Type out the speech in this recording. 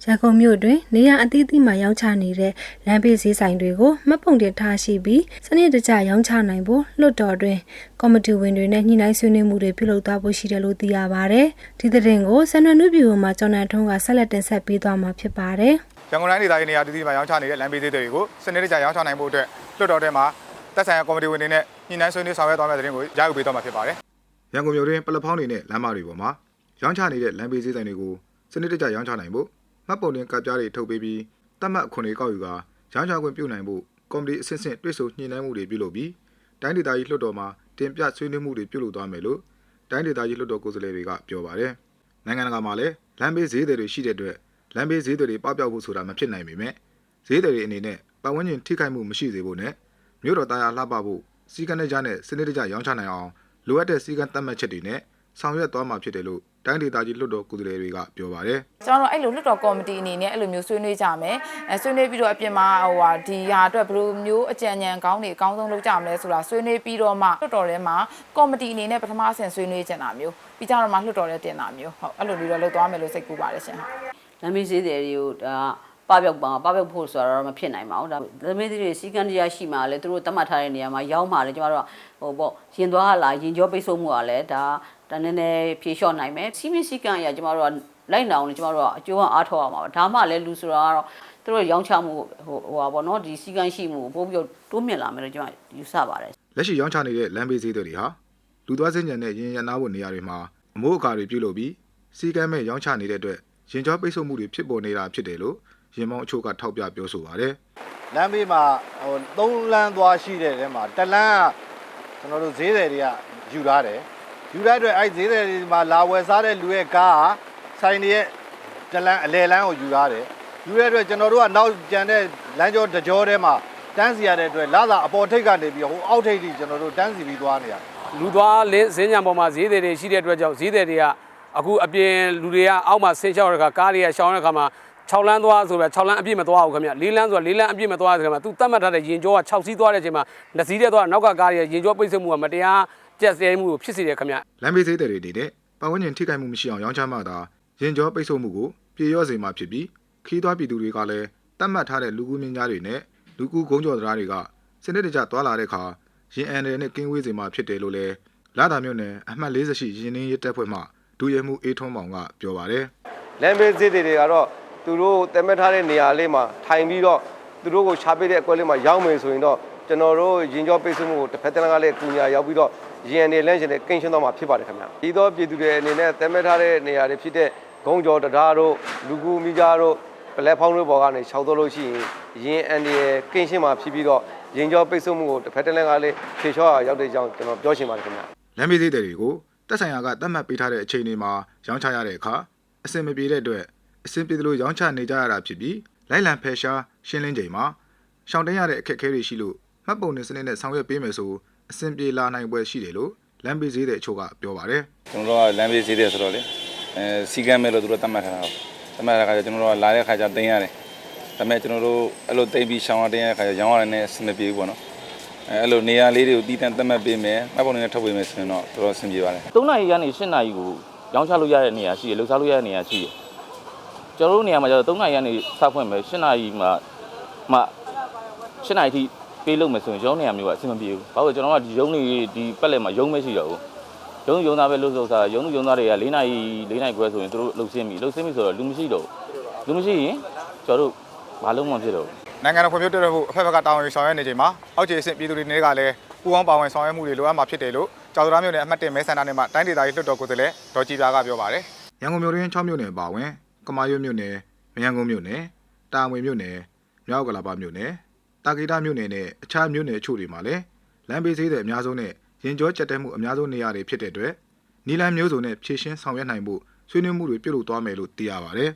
ရန်ကုန်မြို့တွင်နေရအသီးသီးမှရောင်းချနေတဲ့လမ်းဘေးဈေးဆိုင်တွေကိုမှတ်ပုံတင်ထားရှိပြီးစနစ်တကျရောင်းချနိုင်ဖို့လွှတ်တော်တွင်ကော်မတီဝင်တွေနဲ့ညှိနှိုင်းဆွေးနွေးမှုတွေပြုလုပ်သွားဖို့ရှိတယ်လို့သိရပါတယ်။ဒီသတင်းကိုစံနှနွပြည်ပေါ်မှာကျော်နန်ထုံးကဆက်လက်တင်ဆက်ပေးသွားမှာဖြစ်ပါတယ်။ရန်ကုန်တိုင်းဒေသကြီးနေရာအသီးသီးမှရောင်းချနေတဲ့လမ်းဘေးဈေးတွေကိုစနစ်တကျရောင်းချနိုင်ဖို့အတွက်လွှတ်တော်ထဲမှာသက်ဆိုင်ရာကော်မတီဝင်တွေနဲ့ညှိနှိုင်းဆွေးနွေးဆောင်ရွက်သွားမယ့်သတင်းကိုကြားယူပေးသွားမှာဖြစ်ပါတယ်။ရန်ကုန်မြို့တွင်ပလက်ဖောင်းတွေနဲ့လမ်းမတွေပေါ်မှာရောင်းချနေတဲ့လမ်းဘေးဈေးဆိုင်တွေကိုစနစ်တကျရောင်းချနိုင်ဖို့မှတ်ပုံတင်ကပ်ပြားတွေထုတ်ပေးပြီးတတ်မှတ်အခွန်တွေကောက်ယူကာရောင်းချခွင့်ပြုနိုင်ဖို့ကော်မတီအဆင့်ဆင့်တွဲဆိုညှိနှိုင်းမှုတွေပြုလုပ်ပြီးတိုင်းဒေသကြီးလွှတ်တော်မှာတင်ပြဆွေးနွေးမှုတွေပြုလုပ်သွားမယ်လို့တိုင်းဒေသကြီးလွှတ်တော်ကိုယ်စားလှယ်တွေကပြောပါတယ်။နိုင်ငံတကာမှာလည်းလမ်းဘေးဈေးတွေရှိတဲ့အတွက်လမ်းဘေးဈေးတွေပပျောက်ဖို့ဆိုတာမဖြစ်နိုင်ပေမဲ့ဈေးတွေအနေနဲ့ပတ်ဝန်းကျင်ထိခိုက်မှုမရှိစေဖို့နဲ့မြို့တော်သားရလှပဖို့စီကံတဲ့ကြားနဲ့စနစ်တကျရောင်းချနိုင်အောင်လိုအပ်တဲ့စီကံသတ်မှတ်ချက်တွေနဲ့ဆောင်ရွက်သွားမှာဖြစ်တယ်လို့တိုင်းဒေသကြီးလွှတ်တော်ကိုယ်စားလှယ်တွေကပြောပါတယ်။ကျွန်တော်တို့အဲ့လိုလွှတ်တော်ကော်မတီအနေနဲ့အဲ့လိုမျိုးဆွေးနွေးကြမယ်။ဆွေးနွေးပြီးတော့အပြင်မှာဒီဟာအတွက်ဘယ်လိုမျိုးအကြံဉာဏ်ကောင်းတွေအကောင်းဆုံးလုပ်ကြမလဲဆိုတာဆွေးနွေးပြီးတော့မှလွှတ်တော်ထဲမှာကော်မတီအနေနဲ့ပထမအဆင့်ဆွေးနွေးကြတာမျိုးပြီးကြတော့မှလွှတ်တော်ထဲတင်တာမျိုးဟုတ်အဲ့လိုလေးတော့လုပ်သွားမယ်လို့စိတ်ကူးပါတယ်ရှင်။လမ်းမေးဈေးတွေကိုဒါပပျောက်ဖို့ဆိုတာတော့မဖြစ်နိုင်ပါဘူးဒါလမ်းမေးဈေးတွေစီကံတရားရှိမှလည်းသူတို့သတ်မှတ်ထားတဲ့နေရာမှာရောင်းမှလည်းကျမတို့ကရင်သွားလာရင်ကြောပိတ်ဆို့မှုကလည်းဒါနည်းနည်းဖြေလျှော့နိုင်မယ်စီမင်းစီကံအရာကျမတို့ကလိုက်နာအောင်လည်းကျမတို့ကအကျိုးအားထုတ်အောင်ပါဒါမှလည်းလူဆိုတာကတော့သူတို့ရောင်းချမှုနော်ဒီစီကံရှိမှုပို့ပြီးတိုးမြင့်လာမယ်လို့ကျမယူဆပါတယ်လက်ရှိရောင်းချနေတဲ့လမ်းဘေးဈေးတွေဟာလူသွားစင်ကြံတဲ့ရင်ရနာဖို့နေရာတွေမှာအမိုးအကာတွေပြုလုပ်ပြီးစီကံမဲ့ရောင်းချနေတဲ့အတွက်ရင်ကြောပိတ်ဆို့မှုတွေဖြစ်ပေါ်နေတာဖြစ်တယ်လို့ရင်မောင်းအချို့ကထောက်ပြပြောဆိုပါတယ်လမ်းဘေးမှာ3လမ်းသွားရှိတဲ့ထဲမှာတစ်လမ်းကကျွန်တော်တို့ဈေးတွေတွေကယူထားတယ်ယူတဲ့အတွက်အဲ့ဈေးတွေမှာလာဝယ်စားတဲ့လူရဲ့ကားကဆိုင်တွေရဲ့တစ်လမ်းအလဲလမ်းကိုယူထားတယ်ယူတဲ့အတွက်ကျွန်တော်တို့ကနောက်ကျန်တဲ့လမ်းကျောတကြောထဲမှာတန်းစီရတဲ့အတွက်လာသာအပေါ်ထိပ်ကနေပြီးဟိုအောက်ထိပ်ထိကျွန်တော်တို့တန်းစီပြီးသွားနေရတယ်လူသွားလင်းစင်းညံပေါ်မှာဈေးတွေရှိတဲ့အတွက်ကြောင့်ဈေးတွေကအခုအပြင်လူတွေကအောက်မှာဆင်းလျှောက်တဲ့ခါကားတွေကရှောင်းတဲ့ခါမှာ6လမ်းသွားဆိုတော့6လမ်းအပြည့်မသွားဘူးခင်ဗျ4လမ်းဆိုတော့4လမ်းအပြည့်မသွားဆိုခင်ဗျသူတတ်မှတ်ထားတဲ့ရင်ကျောက6စီးသွားတဲ့အချိန်မှာ2စီးတဲ့သွားနောက်ကကားတွေရင်ကျောပိတ်ဆို့မှုကမတရားကျက်ဆဲမှုကိုဖြစ်စေတယ်ခင်ဗျလမ်းဘေးဈေးတွေနေတဲ့ပတ်ဝန်းကျင်ထိခိုက်မှုမရှိအောင်ရောင်းချမှသာရင်ကျောပိတ်ဆို့မှုကိုပြေလျော့စေမှာဖြစ်ပြီးခီးသွွားပြည်သူတွေကလည်းတတ်မှတ်ထားတဲ့လူကူးမြင်းများတွေနဲ့လူကူးကုန်းကျော်တရားတွေကစနစ်တကျသွားလာတဲ့အခါရင်အန်တယ်နဲ့ကင်းဝေးစေမှာဖြစ်တယ်လို့လည်းလာသာမြို့နယ်အမှတ်40ရှိရင်နှင်းရဲတပ်ဖွဲ့မှဒူရဲမှုအေးထွန်းမောင်ကပြောပါတယ်လမ်းဘေးဈေးတွေကတော့သူတို့တည်မဲ့ထားတဲ့နေရာလေးမှာထိုင်ပြီးတော့သူတို့ကိုရှားပေးတဲ့အကွက်လေးမှာရောက်မယ်ဆိုရင်တော့ကျွန်တော်တို့ရင်ကျောပိတ်ဆို့မှုကိုတစ်ဖက်တစ်လမ်းကလည်းကူညာရောက်ပြီးတော့ရင်အနေလမ်းရှင်နဲ့ကင်းရှင်းသွားမှာဖြစ်ပါတယ်ခင်ဗျ။ဒီတော့ပြည်သူတွေအနေနဲ့တည်မဲ့ထားတဲ့နေရာတွေဖြစ်တဲ့ဂုံကျော်တရားတို့လူကူမိကြားတို့ပလက်ဖောင်းတို့ပေါ်ကနေရှောက်တော့လို့ရှိရင်အနေကင်းရှင်းမှာဖြစ်ပြီးတော့ရင်ကျောပိတ်ဆို့မှုကိုတစ်ဖက်တစ်လမ်းကလည်းဖြေလျှော့ရောက်တဲ့အကြောင်းကျွန်တော်ပြောချင်ပါတယ်ခင်ဗျ။လမ်းဘေးဈေးတွေကိုတက်ဆိုင်ရာကတတ်မှတ်ပေးထားတဲ့အချိန်တွေမှာရောင်းချရတဲ့အခါအဆင်မပြေတဲ့အတွက်အဆင်ပြေသလိုရောင်းချနေကြရတာဖြစ်ပြီးလိုက်လံဖယ်ရှားရှင်းလင်းချိန်မှာရှောင်တင်ရတဲ့အခက်အခဲတွေရှိလို့မှတ်ပုံတင်စနစ်နဲ့ဆောင်ရွက်ပေးမယ်ဆိုအဆင်ပြေလာနိုင်ပွဲရှိတယ်လို့လမ်းဘေးဈေးတဲ့အချို့ကပြောပါတယ်ကျွန်တော်တို့ကလမ်းဘေးဈေးတွေဆိုတော့လေစီကံမဲ့လို့သူတို့တတ်မှတ်ထားတာတတ်မှတ်တဲ့ခါကျကျွန်တော်တို့ကလာတဲ့ခါကျတင်ရတယ်ဒါပေမဲ့ကျွန်တော်တို့အဲ့လိုတိတ်ပြီးရှောင်ရတဲ့ခါကျရောင်းရတဲ့အဆင်မပြေဘူးပေါ့နော်အဲ့လိုနေရာလေးတွေကိုတည်တံ့တတ်မှတ်ပေးမယ်မှတ်ပုံတင်နဲ့ထုတ်ပေးမယ်ဆိုရင်တော့တော်တော်အဆင်ပြေပါတယ်3နာရီကနေ8နာရီကိုရောင်းချလို့ရတဲ့နေရာရှိတယ်လှုပ်ရှားလို့ရတဲ့နေရာရှိတယ်ကျွန်တော်တို့နေရာမှာကျတော့3နာရီကနေစဖွင့်မယ်8နာရီမှာ8နာရီထိပေးလို့မယ်ဆိုရင်ရုံးနေရာမျိုးကအဆင်မပြေဘူးဘာလို့ကျွန်တော်ကဒီရုံးတွေဒီပတ်လက်မှာရုံးမရှိတော့ဘူးရုံးသားပဲလှုပ်လှုပ်စားရုံးသားတွေက4နာရီခွဲဆိုရင်တို့လှုပ်ဆင်းပြီဆိုတော့လူမရှိတော့လူမရှိရင်ကျွန်တော်တို့ဘာလို့မှဖြစ်တော့နိုင်ငံတော်ဖွံ့ဖြိုးတိုးတက်ဖို့အဖက်ဖက်ကတာဝန်ယူဆောင်ရွက်နေချိန်မှာအောက်ခြေအဆင့်ပြည်သူတွေတွေကလည်းပူးပေါင်းပါဝင်ဆောင်ရွက်မှုတွေလိုအပ်မှာဖြစ်တယ်လို့ကြောက်တရားမြို့နယ်အမှတ်1မဲဆန္ဒနယ်မှာတိုင်းဒေသကြီးလွှတ်တော်ကိုယ်စားလှယ်ဒေါ်ကြည်ပြားကပြောပါတယ်ရန်ကုန်မြို့တွင်6မြို့နယ်ပါဝင်ကမာရွတ်မြို့နယ်မရန်ကုန်မြို့နယ်တာမွေမြို့နယ်မြောက်ကလာပမြို့နယ်တာဂီတာမြို့နယ်နဲ့အခြားမြို့နယ်အချို့တွေမှာလည်းလမ်းဘေးဈေးတွေအများဆုံးနဲ့ရင်ကျောကျက်တက်မှုအများဆုံးနေရာတွေဖြစ်တဲ့အတွက်နီလန်မျိုးစုံနဲ့ဖြည့်ရှင်းဆောင်ရွက်နိုင်ဖို့ဆွေးနွေးမှုတွေပြုလုပ်သွားမယ်လို့သိရပါတယ်